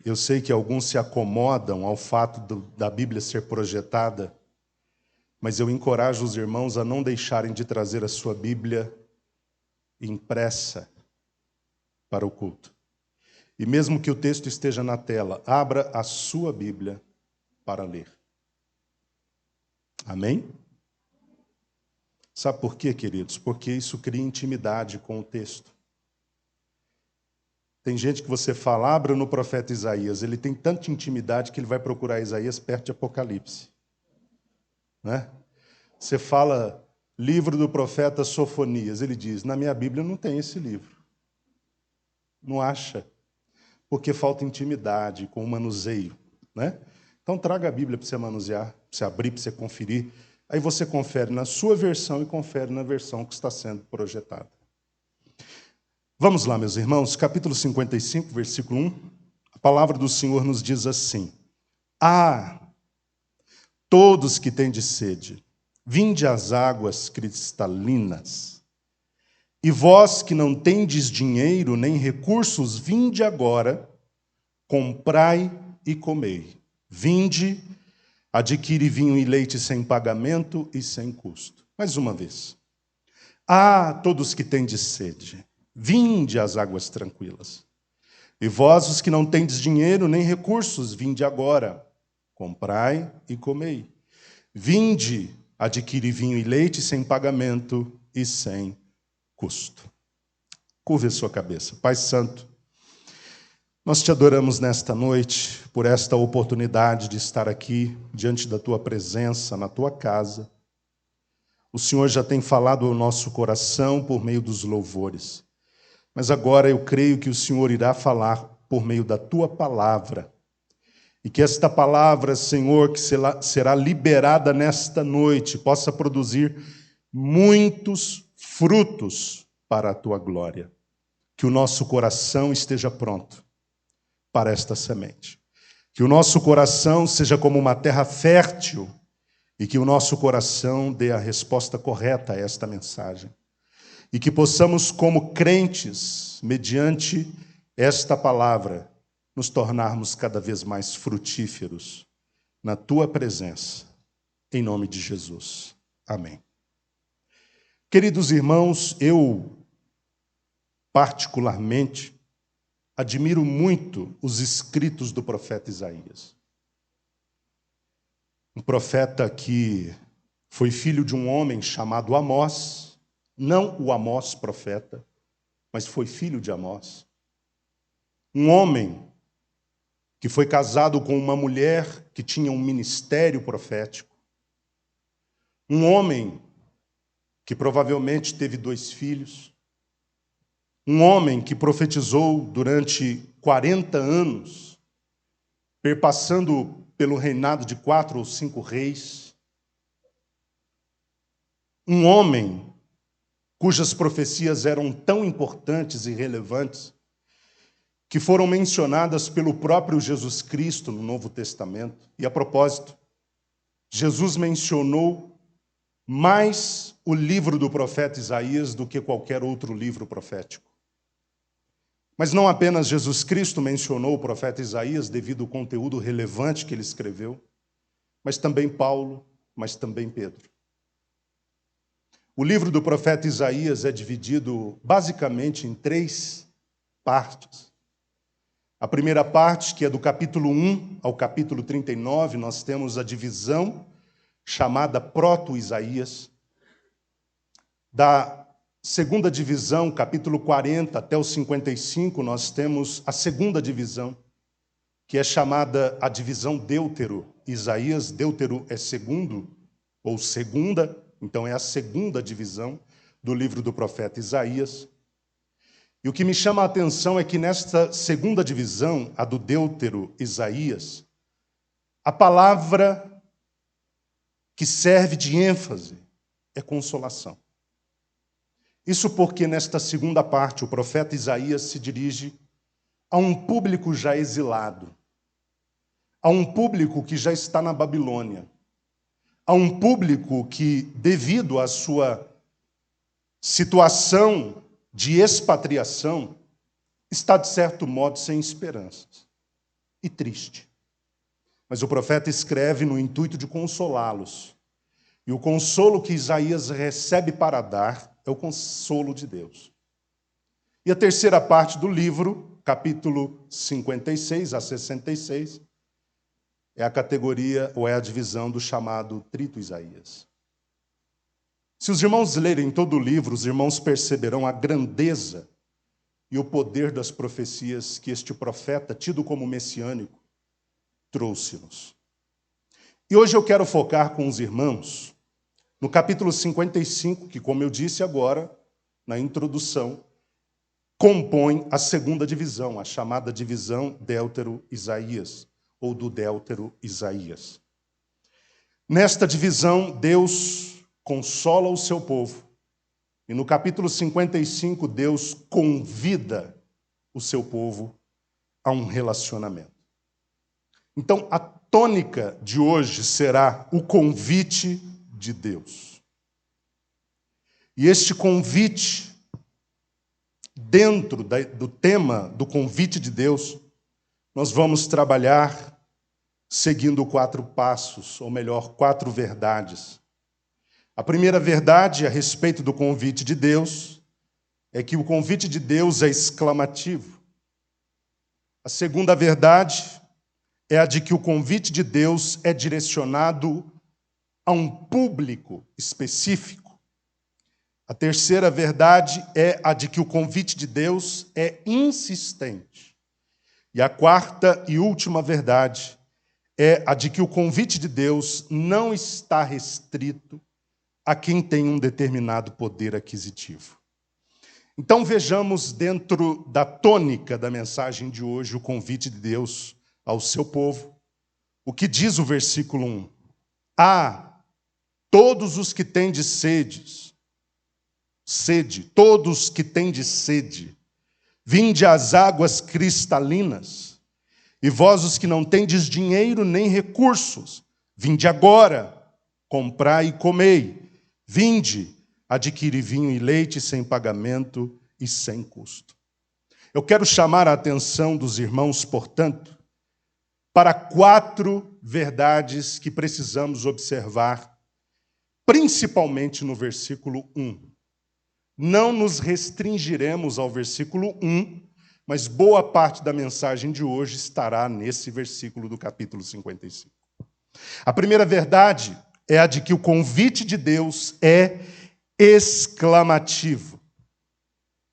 Eu sei que alguns se acomodam ao fato da Bíblia ser projetada, mas eu encorajo os irmãos a não deixarem de trazer a sua Bíblia impressa para o culto. E mesmo que o texto esteja na tela, abra a sua Bíblia para ler. Amém? Sabe por quê, queridos? Porque isso cria intimidade com o texto. Tem gente que você fala, abra no profeta Isaías, ele tem tanta intimidade que ele vai procurar Isaías perto de Apocalipse. Né? Você fala, livro do profeta Sofonias, ele diz, na minha Bíblia não tem esse livro. Não acha. Porque falta intimidade com o manuseio. Né? Então traga a Bíblia para você manusear, para você abrir, para você conferir. Aí você confere na sua versão e confere na versão que está sendo projetada. Vamos lá, meus irmãos, capítulo 55, versículo 1. A palavra do Senhor nos diz assim: todos que têm de sede, vinde às águas cristalinas. E vós que não tendes dinheiro nem recursos, vinde agora, comprai e comei. Vinde, adquire vinho e leite sem pagamento e sem custo. Mais uma vez. Todos que tendes sede, vinde às águas tranquilas. E vós, os que não tendes dinheiro nem recursos, vinde agora, comprai e comei. Vinde, adquire vinho e leite sem pagamento e sem custo. Curve a sua cabeça. Pai Santo, nós te adoramos nesta noite por esta oportunidade de estar aqui diante da tua presença, na tua casa. O Senhor já tem falado ao nosso coração por meio dos louvores. Mas agora eu creio que o Senhor irá falar por meio da tua palavra. E que esta palavra, Senhor, que será liberada nesta noite, possa produzir muitos frutos para a tua glória. Que o nosso coração esteja pronto para esta semente. Que o nosso coração seja como uma terra fértil e que o nosso coração dê a resposta correta a esta mensagem. E que possamos, como crentes, mediante esta palavra, nos tornarmos cada vez mais frutíferos na tua presença, em nome de Jesus. Amém. Queridos irmãos, eu particularmente admiro muito os escritos do profeta Isaías. Um profeta que foi filho de um homem chamado Amós, não o Amós profeta, mas foi filho de Amós. Um homem que foi casado com uma mulher que tinha um ministério profético. Um homem que provavelmente teve 2 filhos. Um homem que profetizou durante 40 anos, perpassando pelo reinado de 4 ou 5 reis. Um homem cujas profecias eram tão importantes e relevantes que foram mencionadas pelo próprio Jesus Cristo no Novo Testamento. E, a propósito, Jesus mencionou mais o livro do profeta Isaías do que qualquer outro livro profético. Mas não apenas Jesus Cristo mencionou o profeta Isaías devido ao conteúdo relevante que ele escreveu, mas também Paulo, mas também Pedro. O livro do profeta Isaías é dividido basicamente em 3 partes. A primeira parte, que é do capítulo 1 ao capítulo 39, nós temos a divisão chamada Proto-Isaías. Da segunda divisão, capítulo 40 até o 55, nós temos a segunda divisão, que é chamada a divisão Deutero. Isaías, Deutero é segundo, ou segunda, então é a segunda divisão do livro do profeta Isaías. E o que me chama a atenção é que nesta segunda divisão, a do Deutero Isaías, a palavra que serve de ênfase é consolação. Isso porque nesta segunda parte o profeta Isaías se dirige a um público já exilado, a um público que já está na Babilônia, a um público que, devido à sua situação de expatriação, está, de certo modo, sem esperanças. e triste. Mas o profeta escreve no intuito de consolá-los. E o consolo que Isaías recebe para dar é o consolo de Deus. E a terceira parte do livro, capítulo 56 a 66, é a categoria ou é a divisão do chamado Trito Isaías. Se os irmãos lerem todo o livro, os irmãos perceberão a grandeza e o poder das profecias que este profeta, tido como messiânico, trouxe-nos. E hoje eu quero focar com os irmãos no capítulo 55, que, como eu disse agora, na introdução, compõe a segunda divisão, a chamada divisão Deutero-Isaías, ou do Deutero-Isaías. Nesta divisão, Deus consola o seu povo. E no capítulo 55, Deus convida o seu povo a um relacionamento. Então, a tônica de hoje será o convite de Deus. E este convite, dentro do tema do convite de Deus, nós vamos trabalhar seguindo 4 passos, ou melhor, 4 verdades. A primeira verdade a respeito do convite de Deus é que o convite de Deus é exclamativo. A segunda verdade é a de que o convite de Deus é direcionado a um público específico. A terceira verdade é a de que o convite de Deus é insistente. E a quarta e última verdade é a de que o convite de Deus não está restrito a quem tem um determinado poder aquisitivo. Então vejamos, dentro da tônica da mensagem de hoje, o convite de Deus ao seu povo. O que diz o versículo 1? Todos os que têm de sede, todos que têm de sede, vinde às águas cristalinas, e vós os que não tendes dinheiro nem recursos, vinde agora, comprai e comei, vinde, adquire vinho e leite sem pagamento e sem custo. Eu quero chamar a atenção dos irmãos, portanto, para 4 verdades que precisamos observar, principalmente no versículo 1. Não nos restringiremos ao versículo 1, mas boa parte da mensagem de hoje estará nesse versículo do capítulo 55. A primeira verdade é a de que o convite de Deus é exclamativo.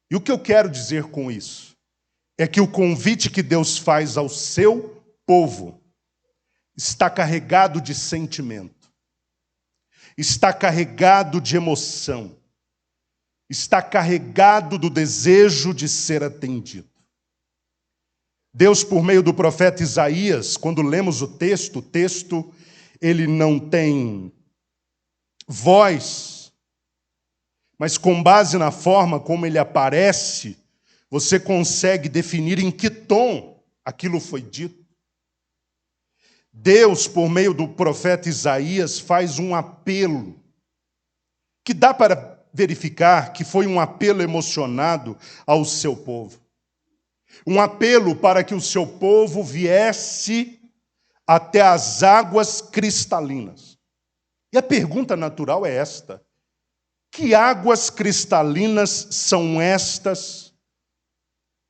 E o que eu quero dizer com isso? É que o convite que Deus faz ao seu povo está carregado de sentimento, está carregado de emoção, está carregado do desejo de ser atendido. Deus, por meio do profeta Isaías, quando lemos o texto ele não tem voz, mas com base na forma como ele aparece, você consegue definir em que tom aquilo foi dito. Deus, por meio do profeta Isaías, faz um apelo, que dá para verificar que foi um apelo emocionado ao seu povo. Um apelo para que o seu povo viesse até as águas cristalinas. E a pergunta natural é esta: que águas cristalinas são estas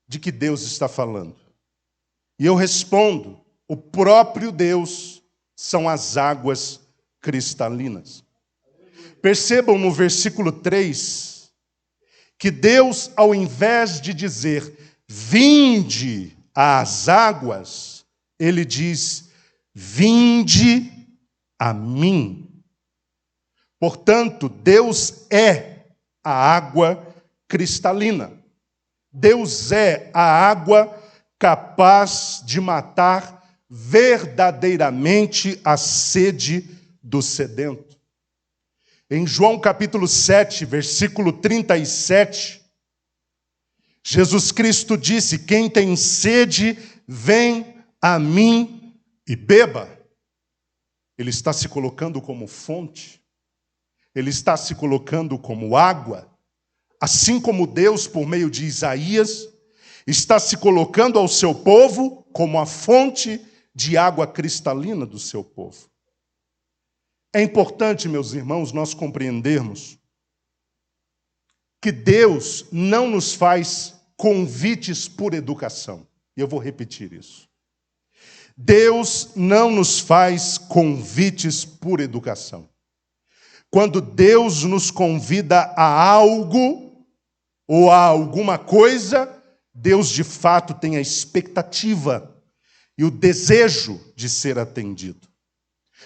de que Deus está falando? E eu respondo: o próprio Deus são as águas cristalinas. Percebam no versículo 3 que Deus, ao invés de dizer vinde às águas, ele diz vinde a mim. Portanto, Deus é a água cristalina. Deus é a água capaz de matar verdadeiramente a sede do sedento. Em João capítulo 7, versículo 37, Jesus Cristo disse: quem tem sede, vem a mim e beba. Ele está se colocando como fonte, ele está se colocando como água, assim como Deus, por meio de Isaías, Está se colocando ao seu povo como a fonte de água cristalina do seu povo. É importante, meus irmãos, nós compreendermos que Deus não nos faz convites por educação. E eu vou repetir isso. Deus não nos faz convites por educação. Quando Deus nos convida a algo ou a alguma coisa, Deus de fato tem a expectativa e o desejo de ser atendido.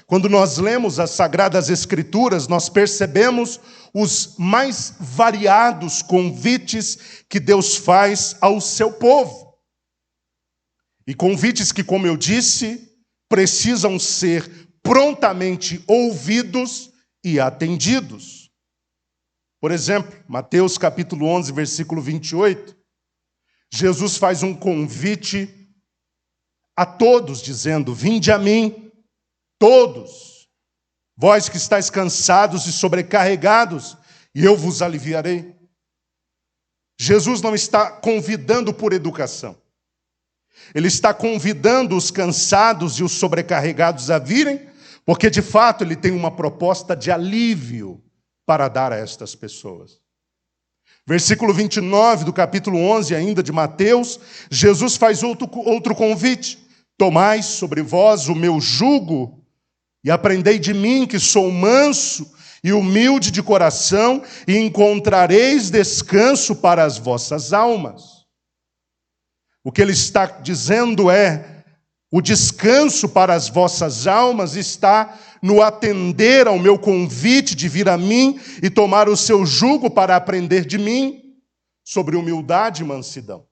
Quando nós lemos as Sagradas Escrituras, nós percebemos os mais variados convites que Deus faz ao seu povo. E convites que, como eu disse, precisam ser prontamente ouvidos e atendidos. Por exemplo, Mateus capítulo 11, versículo 28, Jesus faz um convite a todos, dizendo: vinde a mim, todos, vós que estáis cansados e sobrecarregados, e eu vos aliviarei. Jesus não está convidando por educação. Ele está convidando os cansados e os sobrecarregados a virem, porque de fato ele tem uma proposta de alívio para dar a estas pessoas. Versículo 29 do capítulo 11 ainda de Mateus, Jesus faz outro convite. Tomai sobre vós o meu jugo e aprendei de mim, que sou manso e humilde de coração, e encontrareis descanso para as vossas almas. O que ele está dizendo é: o descanso para as vossas almas está no atender ao meu convite de vir a mim e tomar o seu jugo para aprender de mim sobre humildade e mansidão.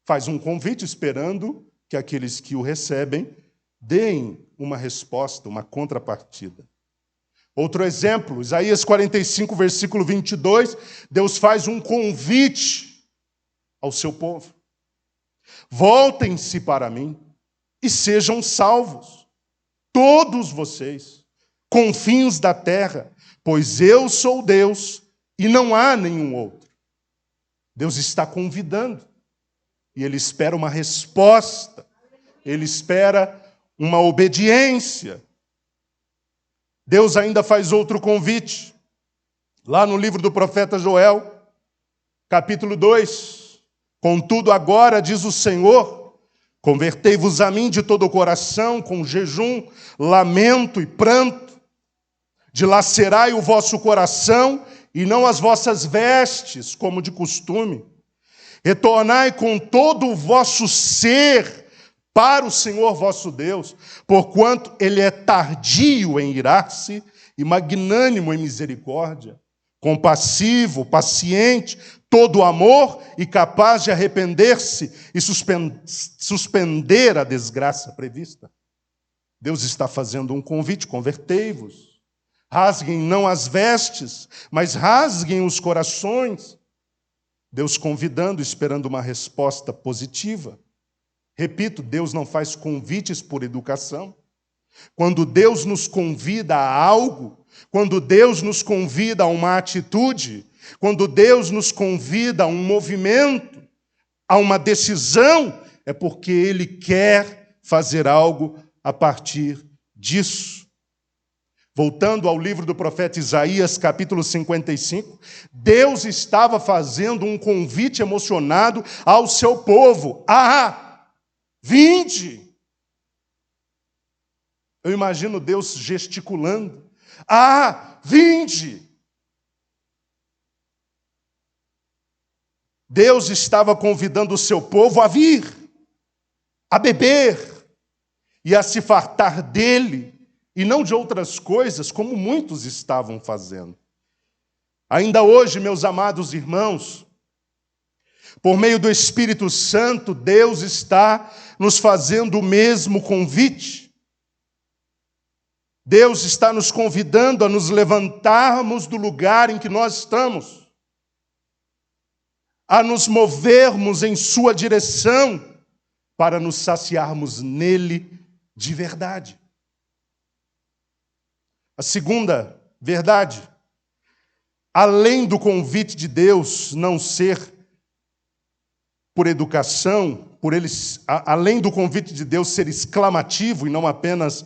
Faz um convite esperando que aqueles que o recebem deem uma resposta, uma contrapartida. Outro exemplo, Isaías 45, versículo 22, Deus faz um convite ao seu povo. Voltem-se para mim e sejam salvos, todos vocês, confins da terra, pois eu sou Deus e não há nenhum outro. Deus está convidando e Ele espera uma resposta, Ele espera uma obediência. Deus ainda faz outro convite, lá no livro do profeta Joel, capítulo 2. Contudo, agora, diz o Senhor, convertei-vos a mim de todo o coração, com jejum, lamento e pranto. Dilacerai o vosso coração e não as vossas vestes, como de costume. Retornai com todo o vosso ser para o Senhor vosso Deus, porquanto Ele é tardio em irar-se e magnânimo em misericórdia, compassivo, paciente, todo amor e capaz de arrepender-se e suspender a desgraça prevista. Deus está fazendo um convite: convertei-vos. Rasguem não as vestes, mas rasguem os corações. Deus convidando, esperando uma resposta positiva. Repito, Deus não faz convites por educação. Quando Deus nos convida a algo, quando Deus nos convida a uma atitude, quando Deus nos convida a um movimento, a uma decisão, é porque Ele quer fazer algo a partir disso. Voltando ao livro do profeta Isaías, capítulo 55, Deus estava fazendo um convite emocionado ao seu povo. Vinde! Eu imagino Deus gesticulando. Vinde! Deus estava convidando o seu povo a vir, a beber e a se fartar dele, e não de outras coisas, como muitos estavam fazendo. Ainda hoje, meus amados irmãos, por meio do Espírito Santo, Deus está nos fazendo o mesmo convite. Deus está nos convidando a nos levantarmos do lugar em que nós estamos, a nos movermos em sua direção, para nos saciarmos nele de verdade. A segunda verdade, além do convite de Deus não ser por educação, por eles, além do convite de Deus ser exclamativo e não apenas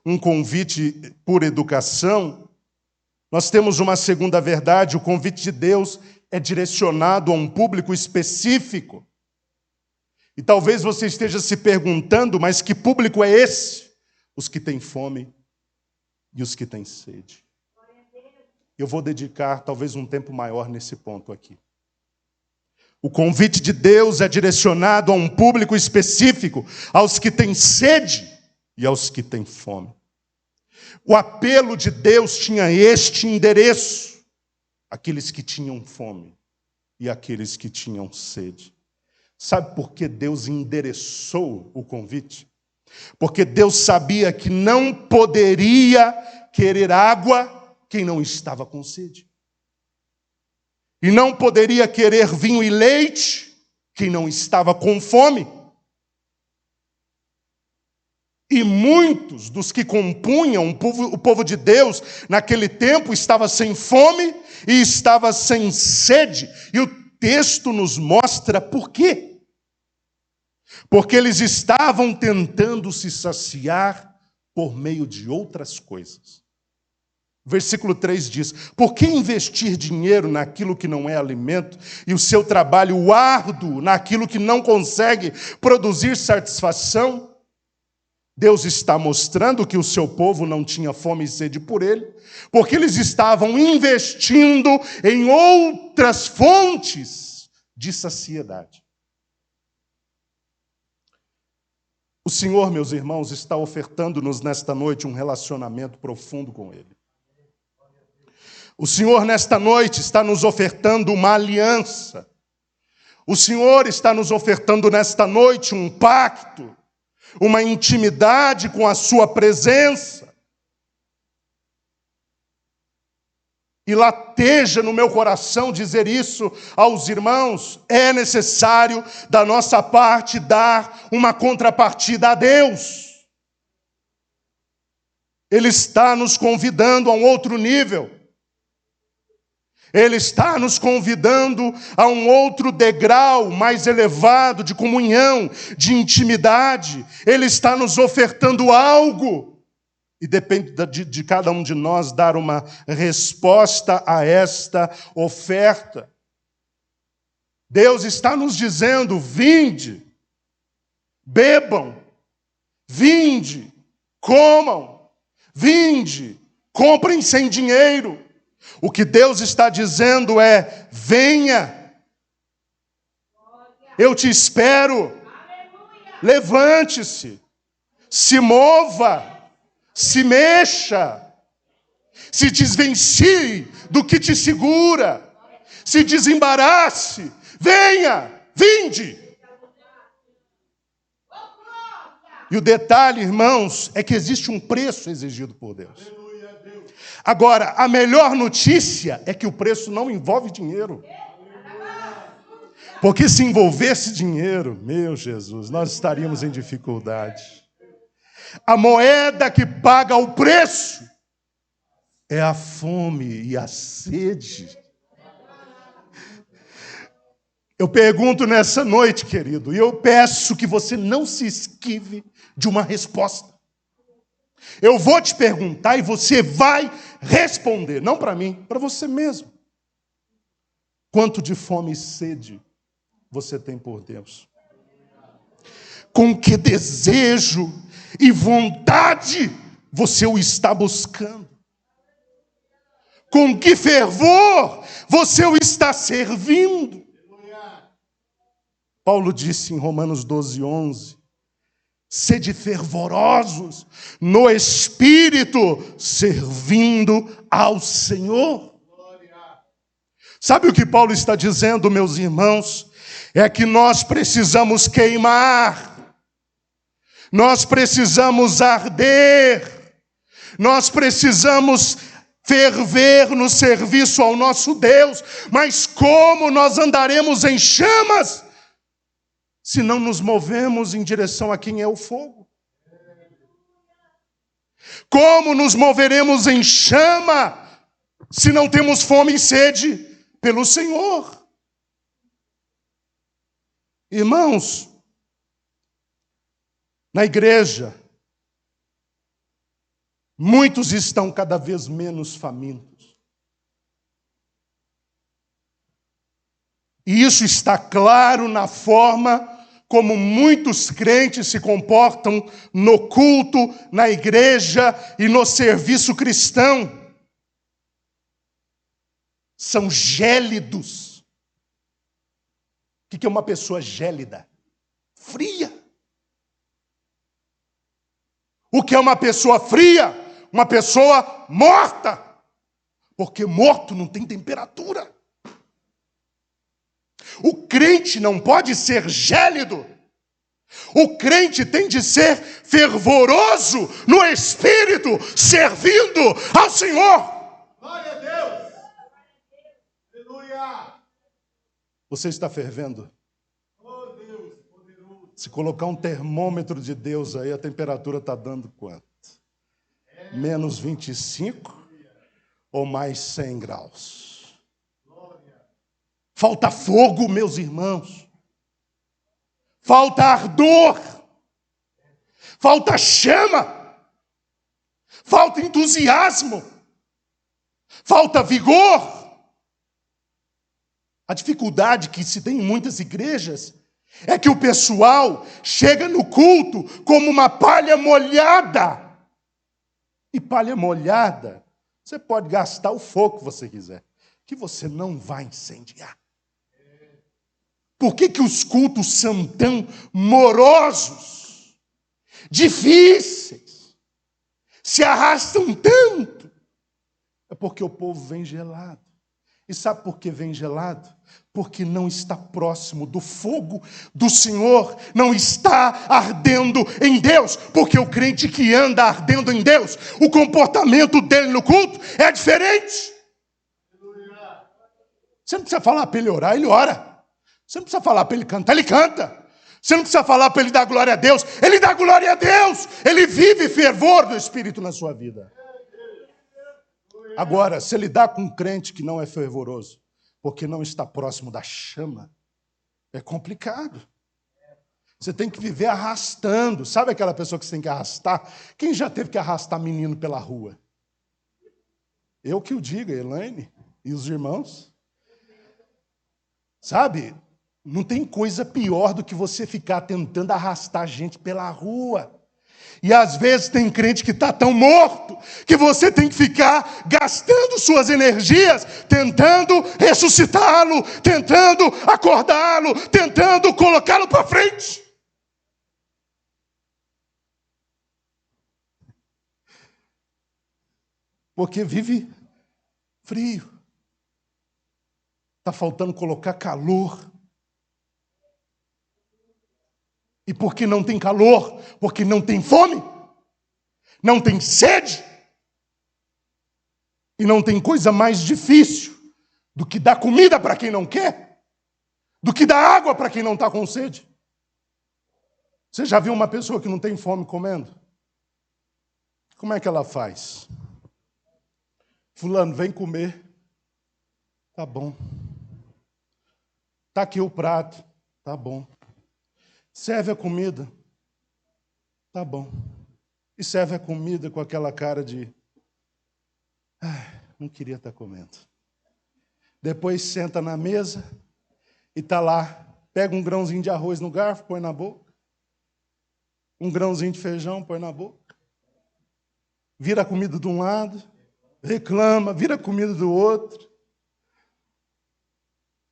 um convite por educação, nós temos uma segunda verdade: o convite de Deus é direcionado a um público específico. E talvez você esteja se perguntando, mas que público é esse? Os que têm fome e os que têm sede. Eu vou dedicar talvez um tempo maior nesse ponto aqui. O convite de Deus é direcionado a um público específico, aos que têm sede e aos que têm fome. O apelo de Deus tinha este endereço: aqueles que tinham fome e aqueles que tinham sede. Sabe por que Deus endereçou o convite? Porque Deus sabia que não poderia querer água quem não estava com sede. E não poderia querer vinho e leite quem não estava com fome. E muitos dos que compunham o povo de Deus naquele tempo estava sem fome e estava sem sede. E o texto nos mostra por quê. Porque eles estavam tentando se saciar por meio de outras coisas. Versículo 3 diz: por que investir dinheiro naquilo que não é alimento e o seu trabalho árduo naquilo que não consegue produzir satisfação? Deus está mostrando que o seu povo não tinha fome e sede por ele, porque eles estavam investindo em outras fontes de saciedade. O Senhor, meus irmãos, está ofertando-nos nesta noite um relacionamento profundo com Ele. O Senhor, nesta noite, está nos ofertando uma aliança. O Senhor está nos ofertando nesta noite um pacto, uma intimidade com a sua presença. E lateja no meu coração dizer isso aos irmãos: é necessário da nossa parte dar uma contrapartida a Deus. Ele está nos convidando a um outro nível. Ele está nos convidando a um outro degrau mais elevado de comunhão, de intimidade. Ele está nos ofertando algo. E depende de cada um de nós dar uma resposta a esta oferta. Deus está nos dizendo: vinde, bebam, vinde, comam, vinde, comprem sem dinheiro. O que Deus está dizendo é: venha, eu te espero, levante-se, se mova, se mexa, se desvencie do que te segura, se desembarace, venha, vinde. E o detalhe, irmãos, é que existe um preço exigido por Deus. Agora, a melhor notícia é que o preço não envolve dinheiro. Porque se envolvesse dinheiro, meu Jesus, nós estaríamos em dificuldade. A moeda que paga o preço é a fome e a sede. Eu pergunto nessa noite, querido, e eu peço que você não se esquive de uma resposta. Eu vou te perguntar e você vai responder, não para mim, para você mesmo. Quanto de fome e sede você tem por Deus? Com que desejo e vontade você o está buscando? Com que fervor você o está servindo? Paulo disse em Romanos 12:11, sede fervorosos no Espírito, servindo ao Senhor. Sabe o que Paulo está dizendo, meus irmãos? É que nós precisamos queimar, nós precisamos arder, nós precisamos ferver no serviço ao nosso Deus. Mas como nós andaremos em chamas se não nos movemos em direção a quem é o fogo? Como nos moveremos em chama se não temos fome e sede pelo Senhor? Irmãos, na igreja, muitos estão cada vez menos famintos. E isso está claro na forma como muitos crentes se comportam no culto, na igreja e no serviço cristão. São gélidos. O que é uma pessoa gélida? Fria. O que é uma pessoa fria? Uma pessoa morta. Porque morto não tem temperatura. O crente não pode ser gélido. O crente tem de ser fervoroso no espírito, servindo ao Senhor. Glória a Deus. Aleluia. Você está fervendo? Oh, Deus, poderoso. Se colocar um termômetro de Deus aí, a temperatura está dando quanto? Menos 25 ou mais 100 graus? Falta fogo, meus irmãos. Falta ardor. Falta chama. Falta entusiasmo. Falta vigor. A dificuldade que se tem em muitas igrejas é que o pessoal chega no culto como uma palha molhada. E palha molhada, você pode gastar o fogo que você quiser, que você não vai incendiar. Por que os cultos são tão morosos, difíceis, se arrastam tanto? É porque o povo vem gelado. E sabe por que vem gelado? Porque não está próximo do fogo do Senhor, não está ardendo em Deus. Porque o crente que anda ardendo em Deus, o comportamento dele no culto é diferente. Você não precisa falar para ele orar, ele ora. Você não precisa falar para ele cantar, ele canta. Você não precisa falar para ele dar glória a Deus, ele dá glória a Deus. Ele vive fervor do Espírito na sua vida. Agora, se lidar com um crente que não é fervoroso, porque não está próximo da chama, é complicado. Você tem que viver arrastando. Sabe aquela pessoa que você tem que arrastar? Quem já teve que arrastar menino pela rua? Eu que o diga, Elaine e os irmãos. Sabe, não tem coisa pior do que você ficar tentando arrastar gente pela rua. E às vezes tem crente que está tão morto que você tem que ficar gastando suas energias tentando ressuscitá-lo, tentando acordá-lo, tentando colocá-lo para frente. Porque vive frio. Está faltando colocar calor. E por que não tem calor? Porque não tem fome, não tem sede. E não tem coisa mais difícil do que dar comida para quem não quer, do que dar água para quem não está com sede. Você já viu uma pessoa que não tem fome comendo? Como é que ela faz? Fulano, vem comer. Tá bom. Tá aqui o prato. Tá bom. Serve a comida. Tá bom. E serve a comida com aquela cara de... não queria estar comendo. Depois senta na mesa e está lá. Pega um grãozinho de arroz no garfo, põe na boca. Um grãozinho de feijão, põe na boca. Vira a comida de um lado, reclama, vira a comida do outro.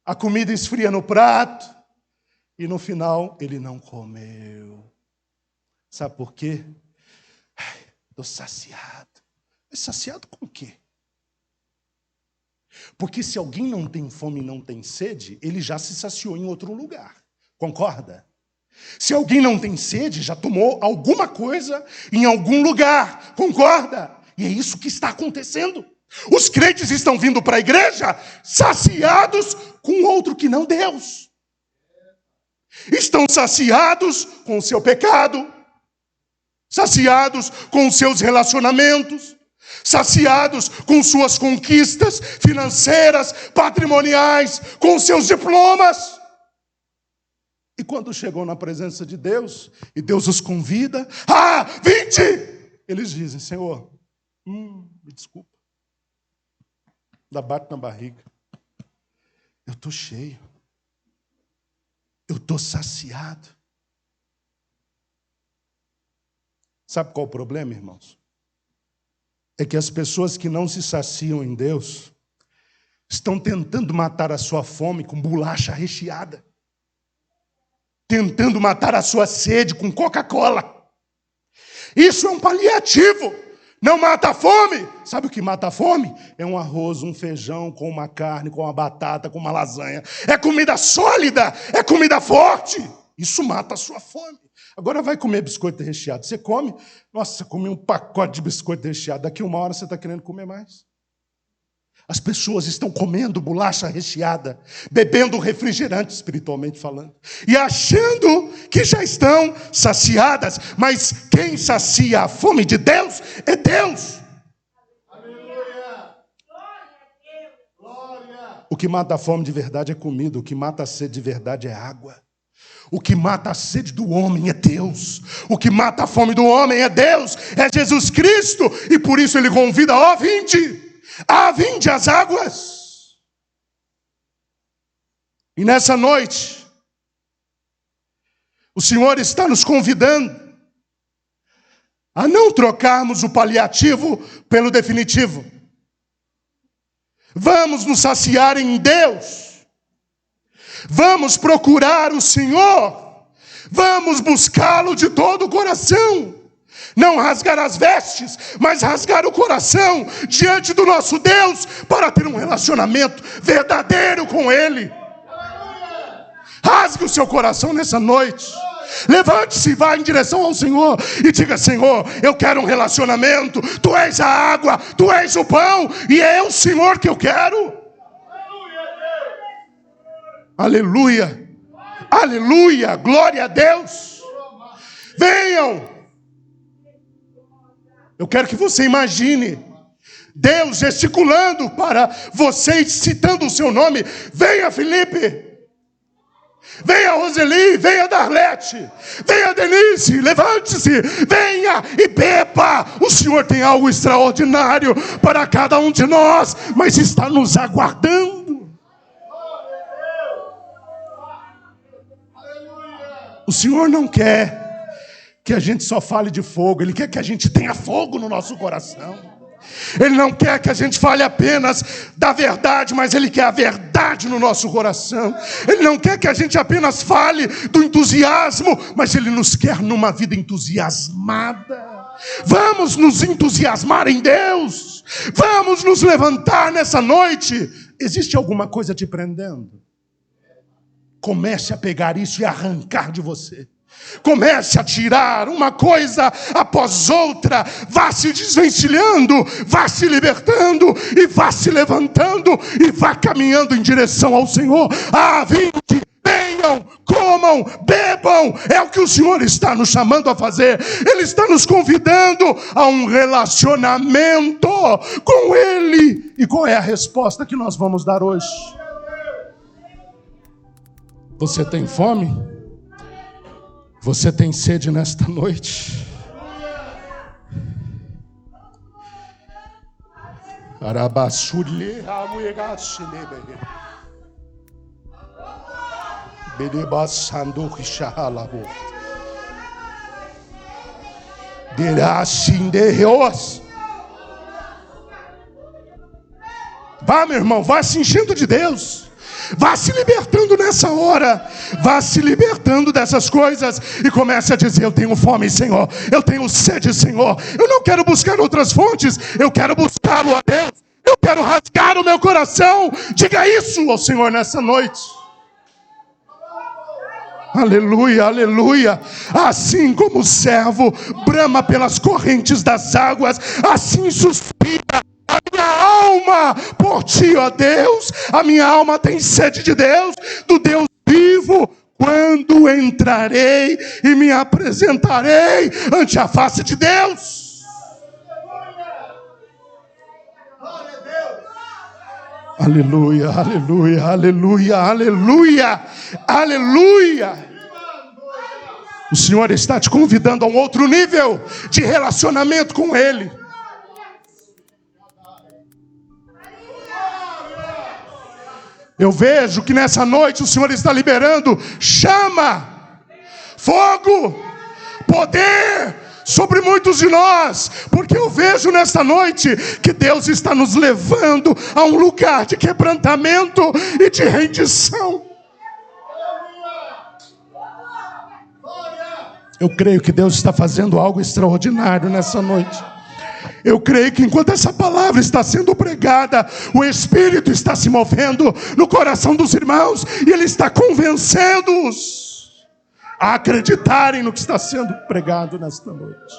A comida esfria no prato. E no final, ele não comeu. Sabe por quê? Estou saciado. Mas saciado com o quê? Porque se alguém não tem fome e não tem sede, ele já se saciou em outro lugar. Concorda? Se alguém não tem sede, já tomou alguma coisa em algum lugar. Concorda? E é isso que está acontecendo. Os crentes estão vindo para a igreja saciados com outro que não Deus. Estão saciados com o seu pecado, saciados com os seus relacionamentos, saciados com suas conquistas financeiras, patrimoniais, com seus diplomas. E E quando chegam na presença de Deus, e Deus os convida, vinde! Eles dizem, Senhor, me desculpa. Ainda bate na barriga. Eu estou cheio. Eu estou saciado. Sabe qual o problema, irmãos? É que as pessoas que não se saciam em Deus estão tentando matar a sua fome com bolacha recheada. Tentando matar a sua sede com Coca-Cola. Isso é um paliativo. Não mata a fome. Sabe o que mata a fome? É um arroz, um feijão, com uma carne, com uma batata, com uma lasanha. É comida sólida, é comida forte. Isso mata a sua fome. Agora vai comer biscoito recheado. Você come, nossa, comi um pacote de biscoito recheado. Daqui uma hora você está querendo comer mais. As pessoas estão comendo bolacha recheada, bebendo refrigerante, espiritualmente falando, e achando que já estão saciadas. Mas quem sacia a fome de Deus é Deus. Aleluia! Glória! O que mata a fome de verdade é comida. O que mata a sede de verdade é água. O que mata a sede do homem é Deus. O que mata a fome do homem é Deus. É Jesus Cristo. E por isso ele convida, vinde. Vinde às águas. E nessa noite, o Senhor está nos convidando a não trocarmos o paliativo pelo definitivo. Vamos nos saciar em Deus. Vamos procurar o Senhor. Vamos buscá-lo de todo o coração. Não rasgar as vestes, mas rasgar o coração diante do nosso Deus para ter um relacionamento verdadeiro com Ele. Rasgue o seu coração nessa noite. Levante-se e vá em direção ao Senhor e diga, Senhor, eu quero um relacionamento. Tu és a água, Tu és o pão e é o Senhor que eu quero. Aleluia, aleluia, glória a Deus. Venham. Eu quero que você imagine Deus gesticulando para você, citando o seu nome. Venha, Felipe. Venha, Roseli. Venha, Darlete. Venha, Denise. Levante-se. Venha e beba. O Senhor tem algo extraordinário para cada um de nós, mas está nos aguardando. O Senhor não quer que a gente só fale de fogo. Ele quer que a gente tenha fogo no nosso coração. Ele não quer que a gente fale apenas da verdade, mas Ele quer a verdade no nosso coração. Ele não quer que a gente apenas fale do entusiasmo, mas Ele nos quer numa vida entusiasmada. Vamos nos entusiasmar em Deus. Vamos nos levantar nessa noite. Existe alguma coisa te prendendo? Comece a pegar isso e arrancar de você. Comece a tirar uma coisa após outra. Vá se desvencilhando, vá se libertando e vá se levantando e vá caminhando em direção ao Senhor. Vinde, venham, comam, bebam. É o que o Senhor está nos chamando a fazer. Ele está nos convidando a um relacionamento com Ele. E qual é a resposta que nós vamos dar hoje? Você tem fome? Você tem sede nesta noite? Vá, meu irmão, vá se enchendo de Deus. Vá se libertando nessa hora. Vá se libertando dessas coisas e comece a dizer, eu tenho fome, Senhor. Eu tenho sede, Senhor. Eu não quero buscar outras fontes. Eu quero buscá-lo a Deus. Eu quero rasgar o meu coração. Diga isso ao Senhor nessa noite. Aleluia, aleluia. Assim como o servo brama pelas correntes das águas, assim suspira a minha alma por ti, ó Deus. A minha alma tem sede de Deus, do Deus vivo. Quando entrarei e me apresentarei ante a face de Deus. Aleluia, aleluia, aleluia, aleluia, aleluia. O Senhor está te convidando a um outro nível de relacionamento com Ele. Eu vejo que nessa noite o Senhor está liberando chama, fogo, poder sobre muitos de nós, porque eu vejo nesta noite que Deus está nos levando a um lugar de quebrantamento e de rendição. Eu creio que Deus está fazendo algo extraordinário nessa noite. Eu creio que enquanto essa palavra está sendo pregada, o Espírito está se movendo no coração dos irmãos e Ele está convencendo-os a acreditarem no que está sendo pregado nesta noite.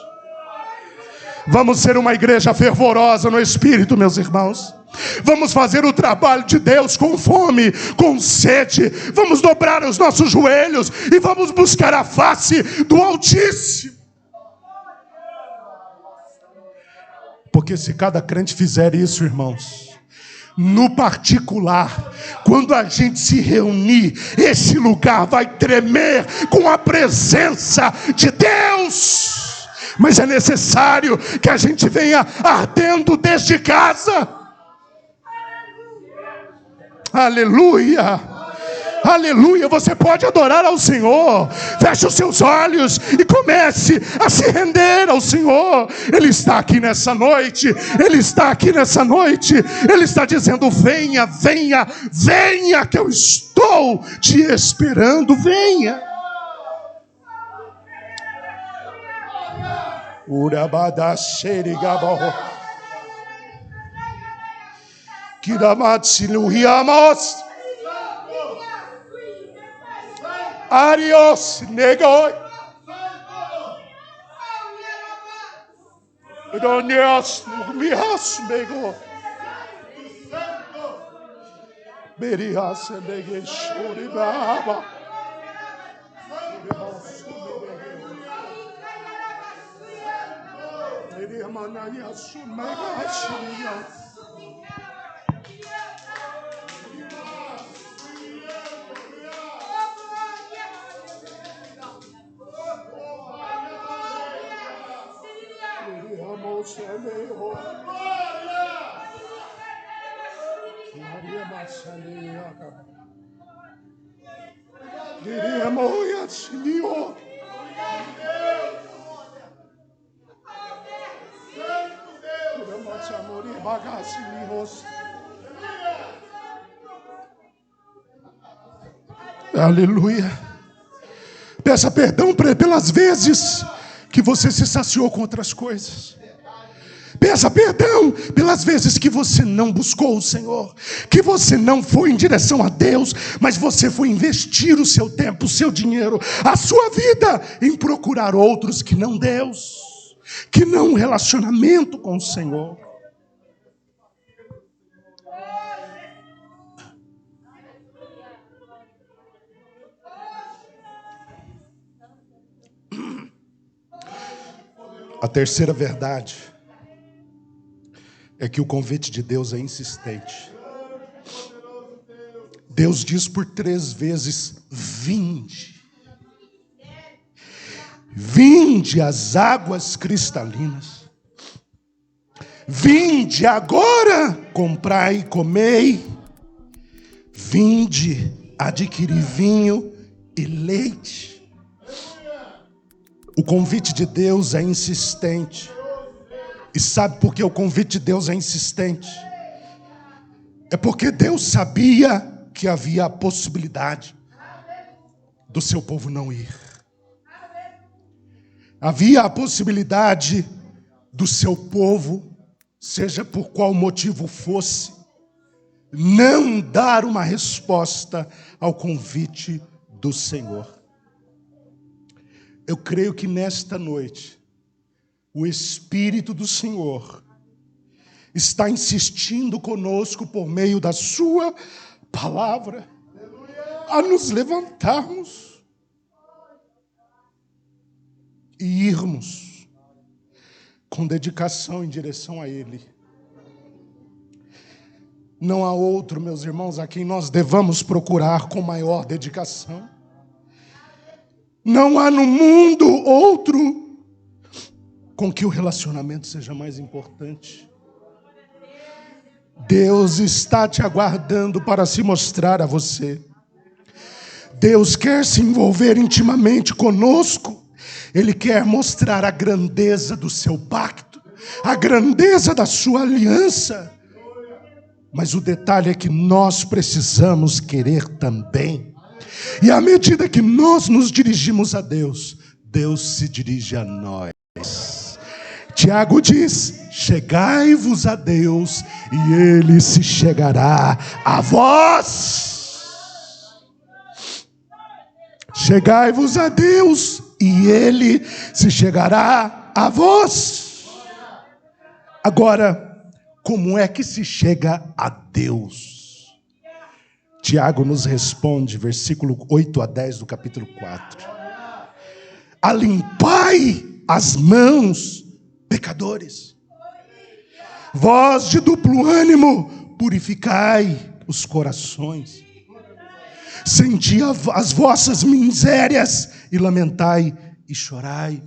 Vamos ser uma igreja fervorosa no Espírito, meus irmãos. Vamos fazer o trabalho de Deus com fome, com sede. Vamos dobrar os nossos joelhos e vamos buscar a face do Altíssimo. Porque se cada crente fizer isso, irmãos, no particular, quando a gente se reunir, esse lugar vai tremer com a presença de Deus. Mas é necessário que a gente venha ardendo desde casa. Aleluia. Aleluia, você pode adorar ao Senhor. Feche os seus olhos e comece a se render ao Senhor. Ele está aqui nessa noite. Ele está aqui nessa noite. Ele está dizendo: venha, venha, venha, que eu estou te esperando. Venha. Urabadasherigabaho Kiramatsiluhiamos Arios negoi Idonias mihas mego Berias negeshuri baba Beriamanaya sumega shiya Aleluia. Peça perdão pelas vezes que você se saciou com outras coisas. Peça perdão pelas vezes que você não buscou o Senhor, que você não foi em direção a Deus, mas você foi investir o seu tempo, o seu dinheiro, a sua vida em procurar outros que não Deus, que não um relacionamento com o Senhor. A terceira verdade é que o convite de Deus é insistente. Deus diz por 3 vezes: vinde. Vinde às águas cristalinas. Vinde agora, comprai e comei. Vinde adquirir vinho e leite. O convite de Deus é insistente. E sabe por que o convite de Deus é insistente? É porque Deus sabia que havia a possibilidade do seu povo não ir. Havia a possibilidade do seu povo, seja por qual motivo fosse, não dar uma resposta ao convite do Senhor. Eu creio que nesta noite, o Espírito do Senhor está insistindo conosco por meio da sua palavra, a nos levantarmos e irmos com dedicação em direção a Ele. Não há outro, meus irmãos, a quem nós devamos procurar com maior dedicação. Não há no mundo outro com que o relacionamento seja mais importante. Deus está te aguardando para se mostrar a você. Deus quer se envolver intimamente conosco. Ele quer mostrar a grandeza do seu pacto, a grandeza da sua aliança. Mas o detalhe é que nós precisamos querer também. E à medida que nós nos dirigimos a Deus, Deus se dirige a nós. Tiago diz: chegai-vos a Deus e Ele se chegará a vós. Chegai-vos a Deus e Ele se chegará a vós. Agora, como é que se chega a Deus? Tiago nos responde, versículo 8 a 10 do capítulo 4. Alimpai as mãos, pecadores. Vós de duplo ânimo, purificai os corações. Senti as vossas misérias e lamentai e chorai.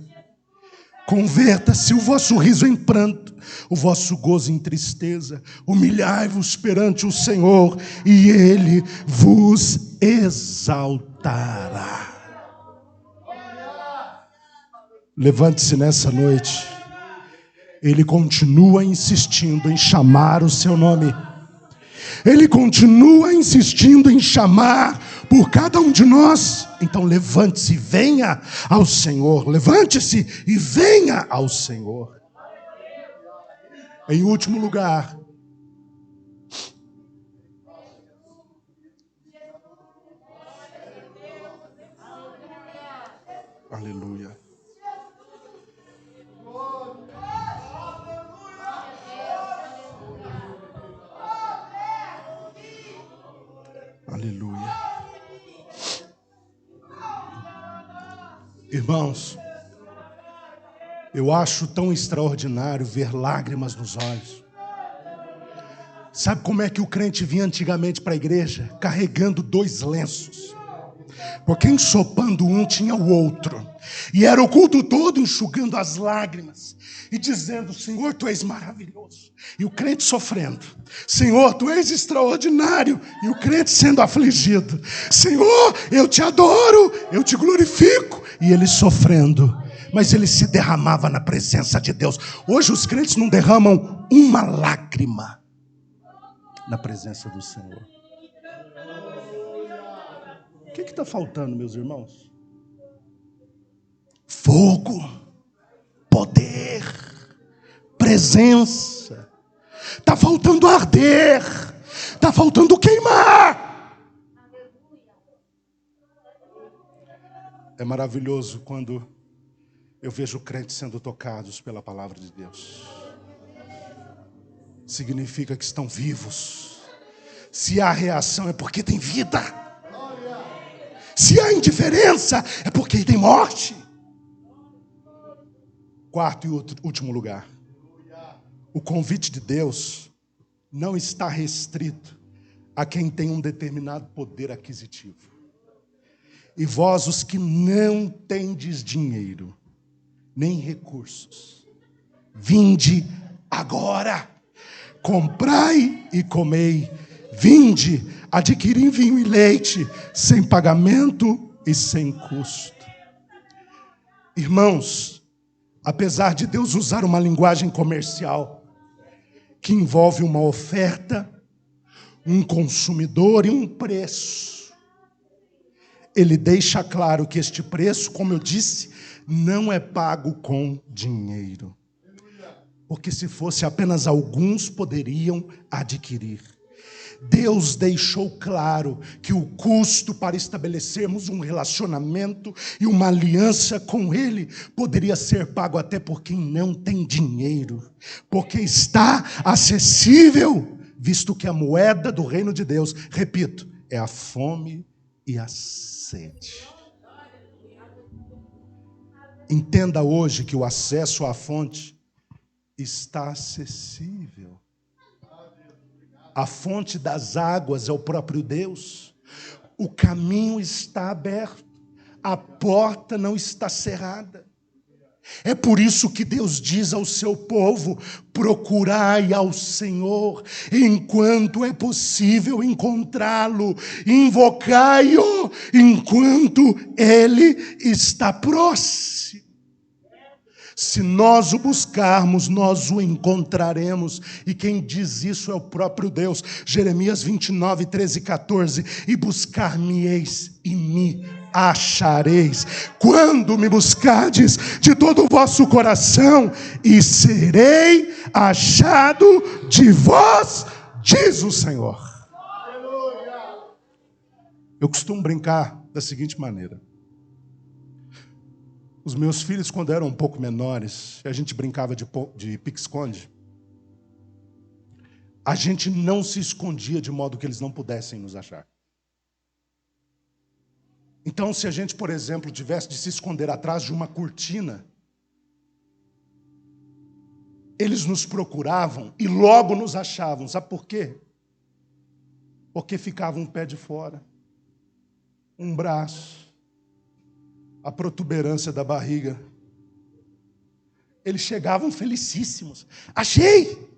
Converta-se o vosso riso em pranto, o vosso gozo em tristeza. Humilhai-vos perante o Senhor e Ele vos exaltará. Levante-se nessa noite. Ele continua insistindo em chamar o seu nome. Ele continua insistindo em chamar por cada um de nós. Então levante-se e venha ao Senhor. Levante-se e venha ao Senhor. Em último lugar, aleluia. Aleluia. Irmãos, eu acho tão extraordinário ver lágrimas nos olhos. Sabe como é que o crente vinha antigamente para a igreja? Carregando 2 lenços. Porque ensopando um tinha o outro. E era o culto todo enxugando as lágrimas. E dizendo: Senhor, Tu és maravilhoso. E o crente sofrendo: Senhor, Tu és extraordinário. E o crente sendo afligido: Senhor, eu Te adoro, eu Te glorifico. E ele sofrendo, mas ele se derramava na presença de Deus. Hoje os crentes não derramam uma lágrima na presença do Senhor. O que está faltando, meus irmãos? Fogo, poder, presença. Está faltando arder, está faltando queimar. É maravilhoso quando eu vejo crentes sendo tocados pela palavra de Deus. Significa que estão vivos. Se há reação é porque tem vida. Se há indiferença é porque tem morte. Quarto e último lugar. O convite de Deus não está restrito a quem tem um determinado poder aquisitivo. E vós, os que não tendes dinheiro, nem recursos, vinde agora, comprai e comei, vinde, adquiri vinho e leite, sem pagamento e sem custo. Irmãos, apesar de Deus usar uma linguagem comercial, que envolve uma oferta, um consumidor e um preço, Ele deixa claro que este preço, como eu disse, não é pago com dinheiro. Porque se fosse apenas alguns poderiam adquirir. Deus deixou claro que o custo para estabelecermos um relacionamento e uma aliança com Ele poderia ser pago até por quem não tem dinheiro. Porque está acessível, visto que a moeda do reino de Deus, repito, é a fome e a sede. Entenda hoje que o acesso à fonte está acessível. A fonte das águas é o próprio Deus. O caminho está aberto. A porta não está cerrada. É por isso que Deus diz ao seu povo: procurai ao Senhor enquanto é possível encontrá-lo, invocai-o enquanto Ele está próximo. Se nós o buscarmos, nós o encontraremos. E quem diz isso é o próprio Deus. Jeremias 29, 13 e 14. E buscar-me-eis e me achareis, quando me buscardes de todo o vosso coração, e serei achado de vós, diz o Senhor. Eu costumo brincar da seguinte maneira. Os meus filhos, quando eram um pouco menores, a gente brincava de pique-esconde. A gente não se escondia de modo que eles não pudessem nos achar. Então, se a gente, por exemplo, tivesse de se esconder atrás de uma cortina, eles nos procuravam e logo nos achavam. Sabe por quê? Porque ficava um pé de fora, um braço, a protuberância da barriga. Eles chegavam felicíssimos. Achei!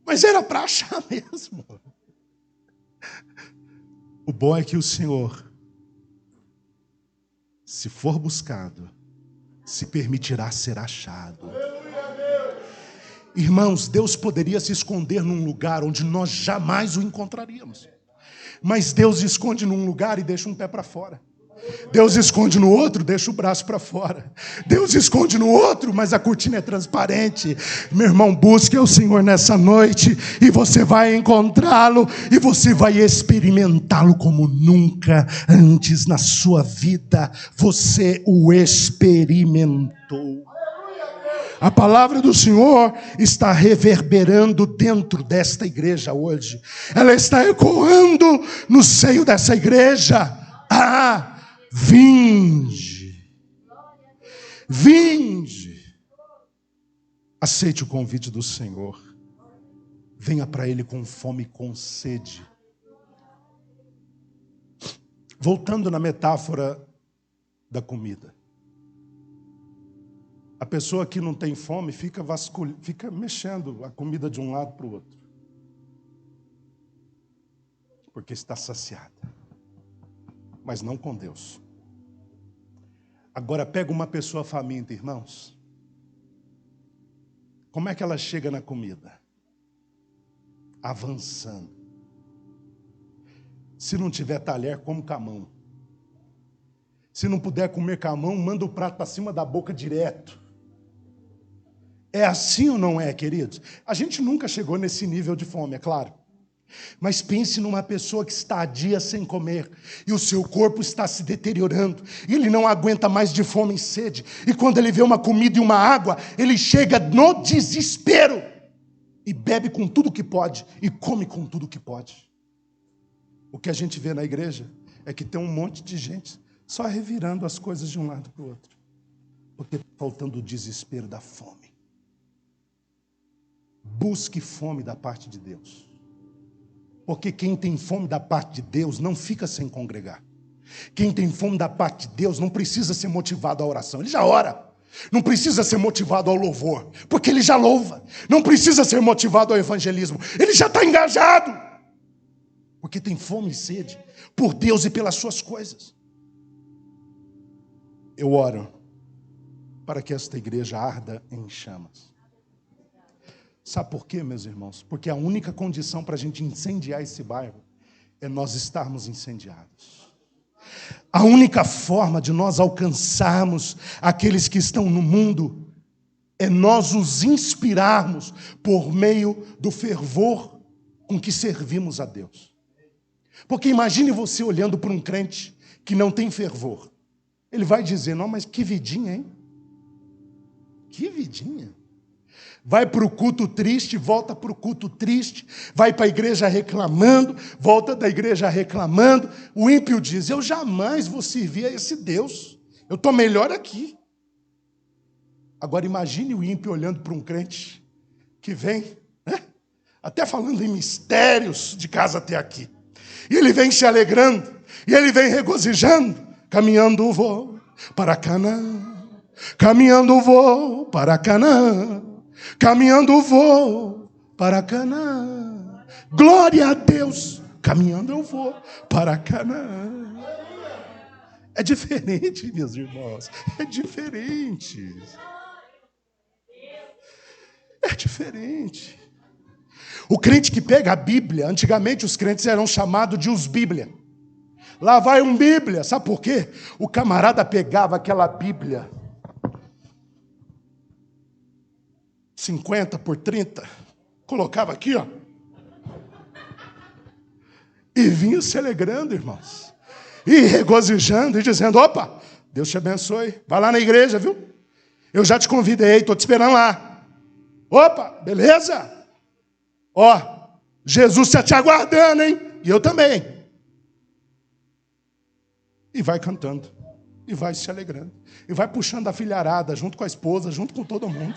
Mas era para achar mesmo. O bom é que o Senhor, se for buscado, se permitirá ser achado. Irmãos, Deus poderia se esconder num lugar onde nós jamais o encontraríamos. Mas Deus esconde num lugar e deixa um pé para fora. Deus esconde no outro, deixa o braço para fora. Deus esconde no outro, mas a cortina é transparente. Meu irmão, busque o Senhor nessa noite e você vai encontrá-lo e você vai experimentá-lo como nunca antes na sua vida você o experimentou. A palavra do Senhor está reverberando dentro desta igreja hoje. Ela está ecoando no seio dessa igreja. Vinde. Vinde. Aceite o convite do Senhor. Venha para Ele com fome e com sede. Voltando na metáfora da comida. A pessoa que não tem fome fica mexendo a comida de um lado para o outro. Porque está saciada. Mas não com Deus. Agora pega uma pessoa faminta, irmãos. Como é que ela chega na comida? Avançando. Se não tiver talher, come com a mão. Se não puder comer com a mão, manda o prato para cima da boca direto. É assim ou não é, queridos? A gente nunca chegou nesse nível de fome, é claro. Mas pense numa pessoa que está há dias sem comer e o seu corpo está se deteriorando e ele não aguenta mais de fome e sede, e quando ele vê uma comida e uma água, ele chega no desespero e bebe com tudo que pode e come com tudo que pode. O que a gente vê na igreja é que tem um monte de gente só revirando as coisas de um lado para o outro, porque está faltando o desespero da fome. Busque fome da parte de Deus. Porque quem tem fome da parte de Deus não fica sem congregar. Quem tem fome da parte de Deus não precisa ser motivado à oração. Ele já ora. Não precisa ser motivado ao louvor, porque ele já louva. Não precisa ser motivado ao evangelismo. Ele já está engajado. Porque tem fome e sede por Deus e pelas suas coisas. Eu oro para que esta igreja arda em chamas. Sabe por quê, meus irmãos? Porque a única condição para a gente incendiar esse bairro é nós estarmos incendiados. A única forma de nós alcançarmos aqueles que estão no mundo é nós os inspirarmos por meio do fervor com que servimos a Deus. Porque imagine você olhando para um crente que não tem fervor. Ele vai dizer, não, mas que vidinha, hein? Que vidinha. Vai para o culto triste, volta para o culto triste, vai para a igreja reclamando, volta da igreja reclamando. O ímpio diz, eu jamais vou servir a esse Deus, eu estou melhor aqui. Agora imagine o ímpio olhando para um crente que vem, né? Até falando em mistérios de casa até aqui. E ele vem se alegrando, e ele vem regozijando. caminhando vou para Canaã, caminhando vou para Canaã, caminhando vou para Canaã. Glória a Deus, caminhando eu vou para Canaã. É diferente, meus irmãos, é diferente. É diferente. O crente que pega a Bíblia, antigamente os crentes eram chamados de os Bíblia. Lá vai um Bíblia, sabe por quê? O camarada pegava aquela Bíblia 50 por 30, colocava aqui, ó, e vinha se alegrando, irmãos, e regozijando e dizendo: opa, Deus te abençoe, vai lá na igreja, viu? Eu já te convidei, estou te esperando lá. Opa, beleza? Ó, Jesus está te aguardando, hein? E eu também. E vai cantando, e vai se alegrando, e vai puxando a filharada, junto com a esposa, junto com todo mundo.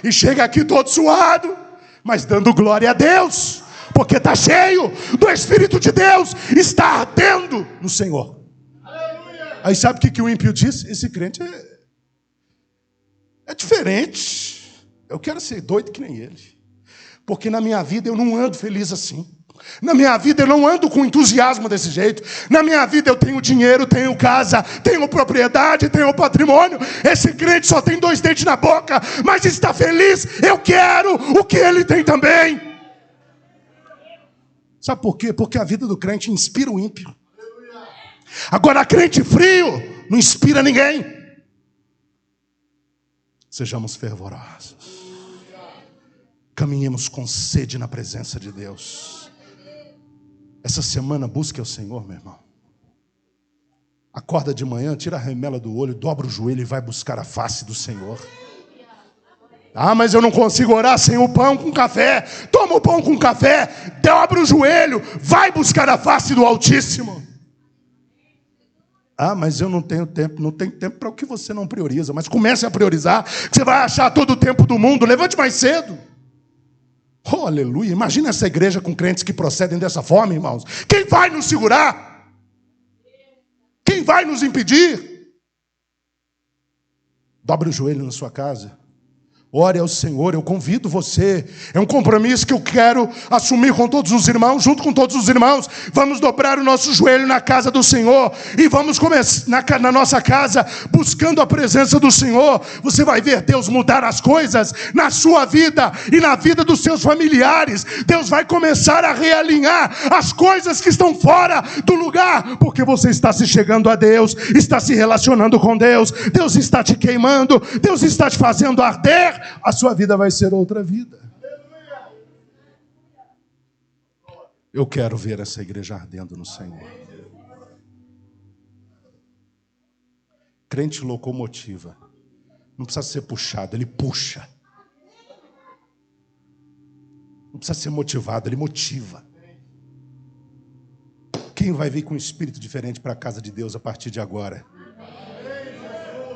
E chega aqui todo suado, mas dando glória a Deus, porque está cheio do Espírito de Deus, está ardendo no Senhor. Aleluia. Aí sabe o que o ímpio diz? Esse crente é diferente. Eu quero ser doido que nem ele. Porque na minha vida eu não ando feliz assim. Na minha vida eu não ando com entusiasmo desse jeito. Na minha vida eu tenho dinheiro, tenho casa, tenho propriedade, tenho patrimônio. Esse crente só tem 2 dentes na boca, mas está feliz. Eu quero o que ele tem também. Sabe por quê? Porque a vida do crente inspira o ímpio. Agora, crente frio não inspira ninguém. Sejamos fervorosos. Caminhemos com sede na presença de Deus. Essa semana busque ao Senhor, meu irmão. Acorda de manhã, tira a remela do olho, dobra o joelho e vai buscar a face do Senhor. Ah, mas eu não consigo orar sem o pão com café. Toma o pão com café, dobra o joelho, vai buscar a face do Altíssimo. Ah, mas eu não tenho tempo. Não tem tempo para o que você não prioriza. Mas comece a priorizar, que você vai achar todo o tempo do mundo. Levante mais cedo. Oh, aleluia. Imagina essa igreja com crentes que procedem dessa forma, irmãos. Quem vai nos segurar? Quem vai nos impedir? Dobre o joelho na sua casa. Ore ao Senhor, eu convido você. É um compromisso que eu quero assumir com todos os irmãos, junto com todos os irmãos. Vamos dobrar o nosso joelho na casa do Senhor e vamos começar na nossa casa, buscando a presença do Senhor. Você vai ver Deus mudar as coisas na sua vida e na vida dos seus familiares. Deus vai começar a realinhar as coisas que estão fora do lugar, porque você está se chegando a Deus, está se relacionando com Deus. Deus está te queimando, Deus está te fazendo arder. A sua vida vai ser outra vida. Eu quero ver essa igreja ardendo no Senhor. Crente locomotiva. Não precisa ser puxado, ele puxa. Não precisa ser motivado, ele motiva. Quem vai vir com um espírito diferente para a casa de Deus a partir de agora?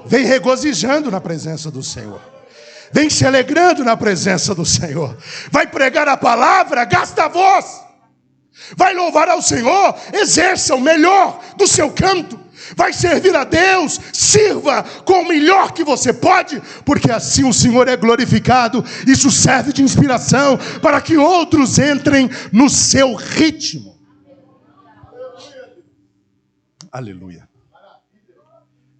Vem regozijando na presença do Senhor. Vem se alegrando na presença do Senhor. Vai pregar a palavra, gasta a voz. Vai louvar ao Senhor, exerça o melhor do seu canto. Vai servir a Deus, sirva com o melhor que você pode, porque assim o Senhor é glorificado. Isso serve de inspiração para que outros entrem no seu ritmo. Aleluia.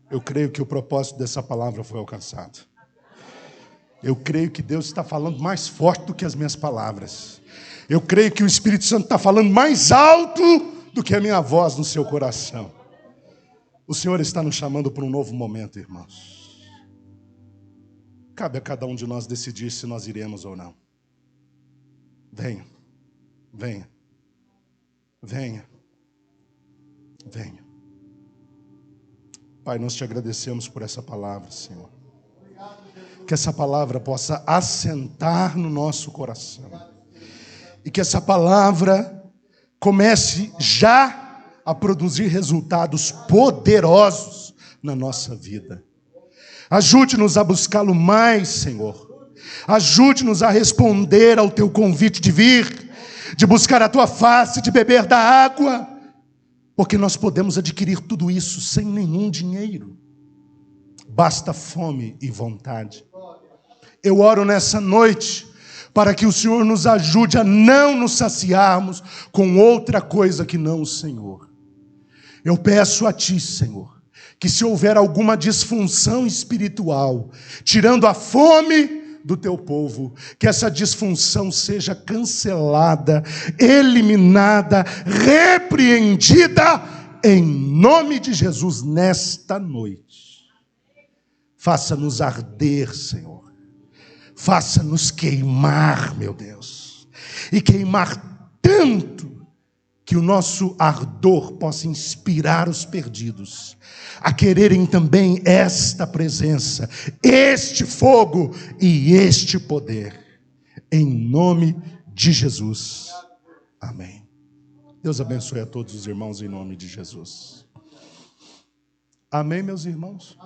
Eu creio que o propósito dessa palavra foi alcançado. Eu creio que Deus está falando mais forte do que as minhas palavras. Eu creio que o Espírito Santo está falando mais alto do que a minha voz no seu coração. O Senhor está nos chamando para um novo momento, irmãos. Cabe a cada um de nós decidir se nós iremos ou não. Venha, venha, venha, venha. Pai, nós te agradecemos por essa palavra, Senhor. Que essa palavra possa assentar no nosso coração. E que essa palavra comece já a produzir resultados poderosos na nossa vida. Ajude-nos a buscá-lo mais, Senhor. Ajude-nos a responder ao teu convite de vir, de buscar a tua face, de beber da água. Porque nós podemos adquirir tudo isso sem nenhum dinheiro. Basta fome e vontade. Eu oro nessa noite para que o Senhor nos ajude a não nos saciarmos com outra coisa que não o Senhor. Eu peço a Ti, Senhor, que se houver alguma disfunção espiritual, tirando a fome do Teu povo, que essa disfunção seja cancelada, eliminada, repreendida, em nome de Jesus, nesta noite. Faça-nos arder, Senhor. Faça-nos queimar, meu Deus. E queimar tanto que o nosso ardor possa inspirar os perdidos a quererem também esta presença, este fogo e este poder. Em nome de Jesus. Amém. Deus abençoe a todos os irmãos em nome de Jesus. Amém, meus irmãos?